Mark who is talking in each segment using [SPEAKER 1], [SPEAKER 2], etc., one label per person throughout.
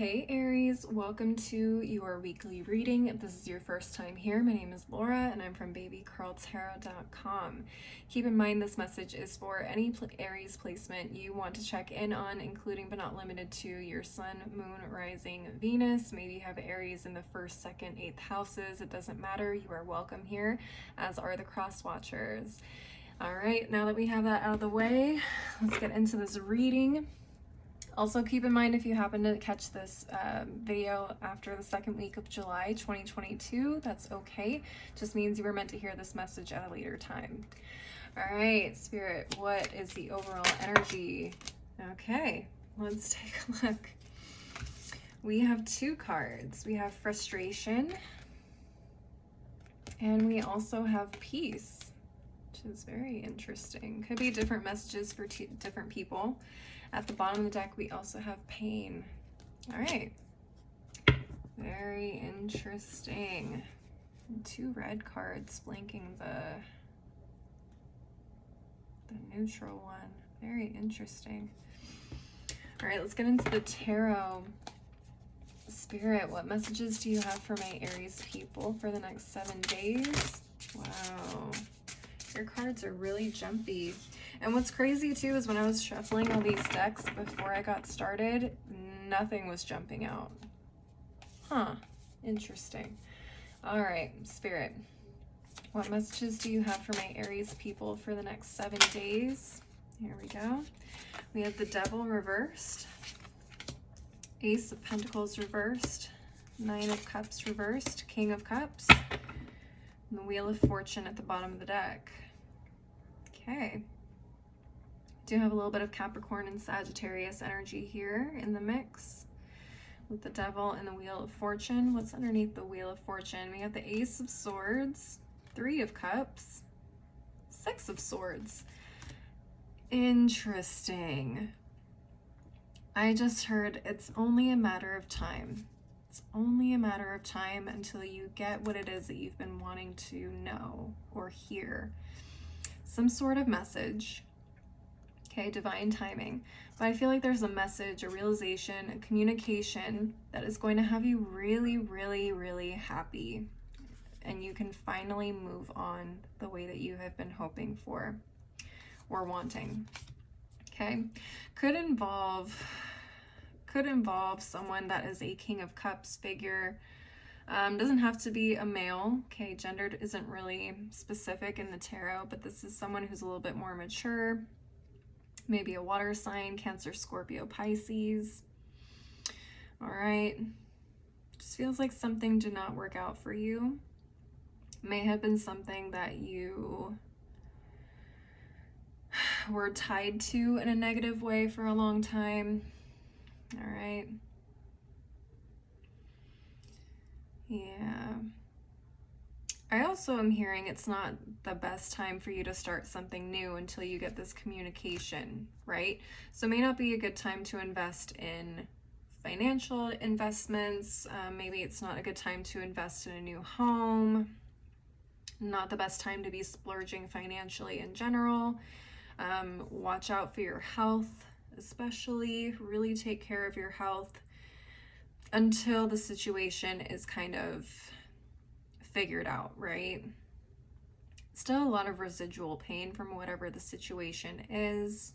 [SPEAKER 1] Hey Aries, welcome to your weekly reading. If this is your first time here, my name is Laura and I'm from babycurltarot.com. Keep in mind this message is for any Aries placement you want to check in on, including but not limited to your sun, moon, rising, Venus. Maybe you have Aries in the 1st, 2nd, 8th houses. It doesn't matter. You are welcome here, as are the cross watchers. All right, now that we have that out of the way, let's get into this reading. Also, keep in mind if you happen to catch this video after the 2nd week of July 2022, that's okay. Just means you were meant to hear this message at a later time. All right, Spirit, what is the overall energy? Okay, let's take a look. We have 2 cards. We have frustration, and we also have peace, which is very interesting. Could be different messages for different people. At the bottom of the deck, we also have pain. All right. Very interesting. 2 red cards flanking the neutral one. Very interesting. All right, let's get into the tarot. Spirit, what messages do you have for my Aries people for the next 7 days? Wow. Your cards are really jumpy. And what's crazy too is when I was shuffling all these decks before I got started, nothing was jumping out. Huh, interesting. All right, Spirit, what messages do you have for my Aries people for the next 7 days? Here we go. We have the Devil reversed, Ace of Pentacles reversed, 9 of Cups reversed, King of Cups, and the Wheel of Fortune at the bottom of the deck. Okay. Do have a little bit of Capricorn and Sagittarius energy here in the mix with the Devil and the Wheel of Fortune. What's underneath the Wheel of Fortune? We have the Ace of Swords, 3 of Cups, 6 of Swords. Interesting. I just heard it's only a matter of time. It's only a matter of time until you get what it is that you've been wanting to know or hear. Some sort of message. Okay, divine timing. But I feel like there's a message, a realization, a communication that is going to have you really, really, really happy. And you can finally move on the way that you have been hoping for or wanting. Okay, could involve someone that is a King of Cups figure. Doesn't have to be a male. Okay, gendered isn't really specific in the tarot, but this is someone who's a little bit more mature. Maybe a water sign, Cancer, Scorpio, Pisces. All right. Just feels like something did not work out for you. May have been something that you were tied to in a negative way for a long time. All right. Yeah. I also am hearing it's not the best time for you to start something new until you get this communication, right? So it may not be a good time to invest in financial investments. Maybe it's not a good time to invest in a new home. Not the best time to be splurging financially in general. Watch out for your health, especially. Really take care of your health until the situation is kind of figured out, right? Still a lot of residual pain from whatever the situation is.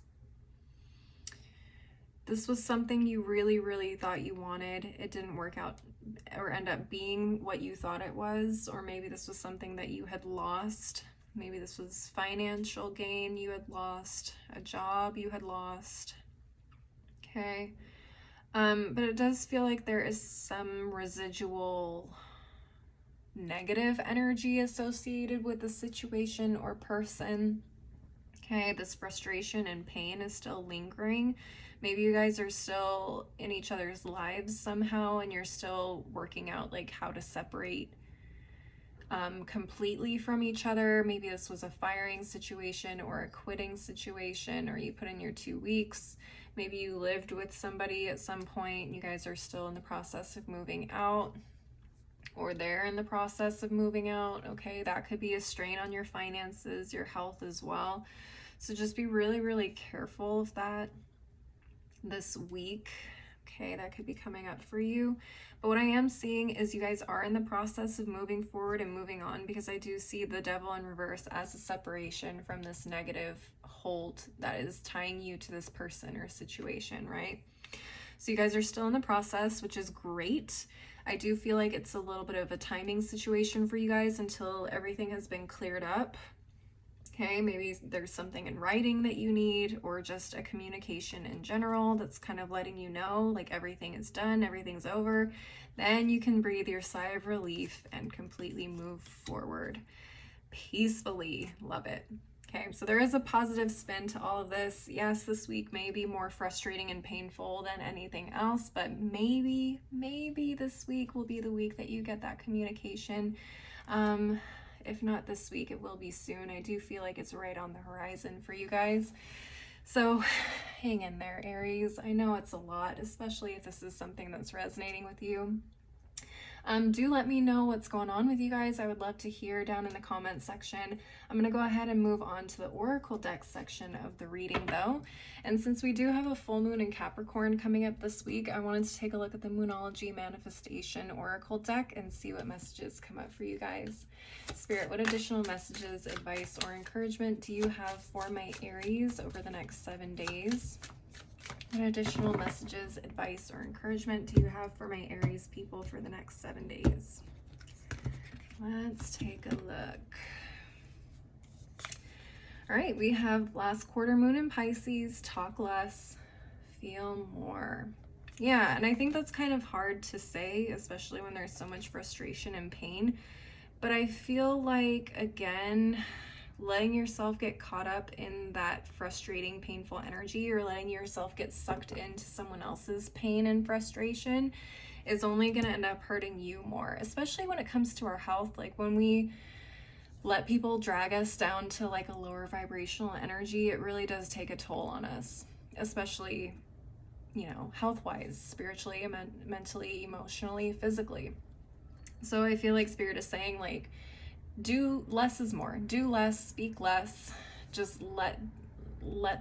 [SPEAKER 1] This was something you really, really thought you wanted. It didn't work out or end up being what you thought it was. Or maybe this was something that you had lost. Maybe this was financial gain you had lost, a job you had lost. Okay. But it does feel like there is some residual negative energy associated with the situation or person. Okay, this frustration and pain is still lingering. Maybe you guys are still in each other's lives somehow and you're still working out like how to separate completely from each other. Maybe this was a firing situation or a quitting situation, or you put in your 2 weeks. Maybe you lived with somebody at some point. You guys are still in the process of moving out, or they're in the process of moving out. Okay, that could be a strain on your finances, your health as well. So just be really, really careful of that this week, Okay, that could be coming up for you. But what I am seeing is you guys are in the process of moving forward and moving on, because I do see the Devil in reverse as a separation from this negative hold that is tying you to this person or situation, right? So you guys are still in the process, which is great. I do feel like it's a little bit of a timing situation for you guys until everything has been cleared up. Okay, maybe there's something in writing that you need, or just a communication in general that's kind of letting you know like everything is done, everything's over. Then you can breathe your sigh of relief and completely move forward peacefully. Love it. Okay, so there is a positive spin to all of this. Yes, this week may be more frustrating and painful than anything else, but maybe this week will be the week that you get that communication. If not this week, it will be soon. I do feel like it's right on the horizon for you guys. So hang in there, Aries. I know it's a lot, especially if this is something that's resonating with you. Do let me know what's going on with you guys. I would love to hear down in the comment section. I'm going to go ahead and move on to the Oracle deck section of the reading though. And since we do have a full moon in Capricorn coming up this week, I wanted to take a look at the Moonology Manifestation Oracle deck and see what messages come up for you guys. Spirit, what additional messages, advice, or encouragement do you have for my Aries over the next 7 days? What additional messages, advice, or encouragement do you have for my Aries people for the next 7 days? Let's take a look. All right, we have last quarter moon in Pisces, talk less, feel more. Yeah, and I think that's kind of hard to say, especially when there's so much frustration and pain. But I feel like, again, letting yourself get caught up in that frustrating, painful energy, or letting yourself get sucked into someone else's pain and frustration is only going to end up hurting you more, especially when it comes to our health. Like when we let people drag us down to like a lower vibrational energy, it really does take a toll on us, especially, you know, health-wise, spiritually, mentally, emotionally, physically. So I feel like Spirit is saying, like, do less is more. Do less, speak less. Just let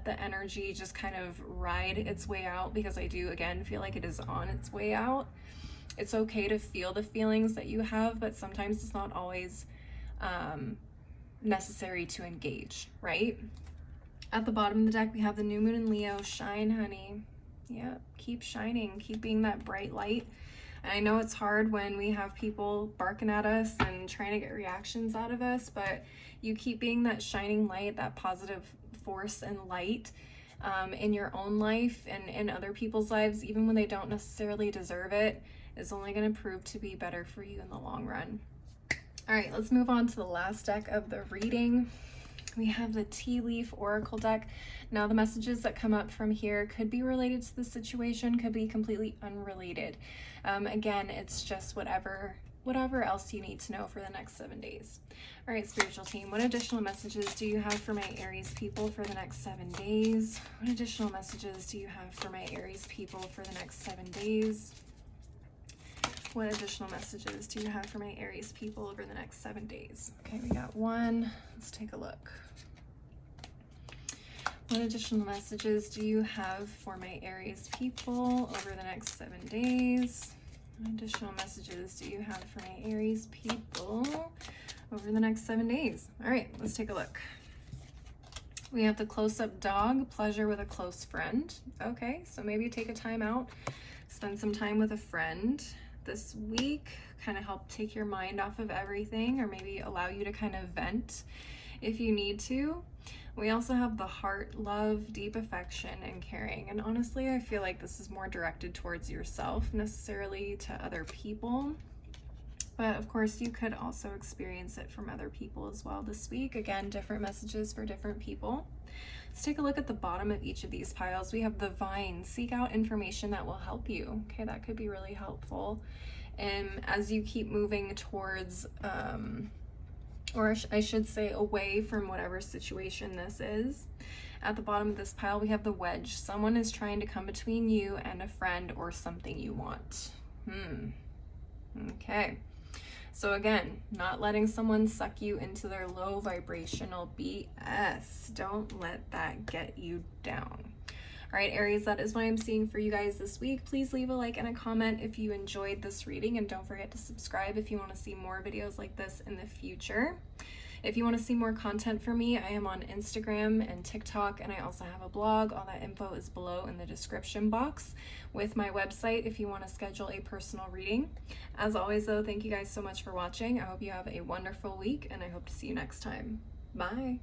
[SPEAKER 1] the energy just kind of ride its way out, because I do, again, feel like it is on its way out. It's okay to feel the feelings that you have, but sometimes it's not always necessary to engage, right? At the bottom of the deck, we have the new moon in Leo. Shine, honey. Yeah, keep shining. Keep being that bright light. I know it's hard when we have people barking at us and trying to get reactions out of us, but you keep being that shining light, that positive force and light in your own life and in other people's lives, even when they don't necessarily deserve it, is only going to prove to be better for you in the long run. All right, let's move on to the last deck of the reading. We have the Tea Leaf Oracle deck. Now, the messages that come up from here could be related to the situation, could be completely unrelated. Again, it's just whatever else you need to know for the next 7 days. All right, spiritual team, what additional messages do you have for my Aries people for the next 7 days? What additional messages do you have for my Aries people for the next 7 days? What additional messages do you have for my Aries people over the next 7 days? Okay, we got one. Let's take a look. What additional messages do you have for my Aries people over the next 7 days? What additional messages do you have for my Aries people over the next 7 days? All right, let's take a look. We have the close-up dog, pleasure with a close friend. Okay, so maybe take a time out, spend some time with a friend this week, kind of help take your mind off of everything, or maybe allow you to kind of vent if you need to. We also have the heart, love, deep affection, and caring. And honestly, I feel like this is more directed towards yourself, necessarily to other people. But of course, you could also experience it from other people as well this week. Again, different messages for different people. Let's take a look at the bottom of each of these piles. We have the vine, seek out information that will help you. Okay, that could be really helpful. And as you keep moving towards, or I should say away from whatever situation this is. At the bottom of this pile, we have the wedge. Someone is trying to come between you and a friend or something you want. Okay. So again, not letting someone suck you into their low vibrational BS. Don't let that get you down. right, Aries, that is what I'm seeing for you guys this week. Please leave a like and a comment if you enjoyed this reading, and don't forget to subscribe if you want to see more videos like this in the future. If you want to see more content from me, I am on Instagram and TikTok, and I also have a blog. All that info is below in the description box with my website if you want to schedule a personal reading. As always, though, thank you guys so much for watching. I hope you have a wonderful week, and I hope to see you next time. Bye.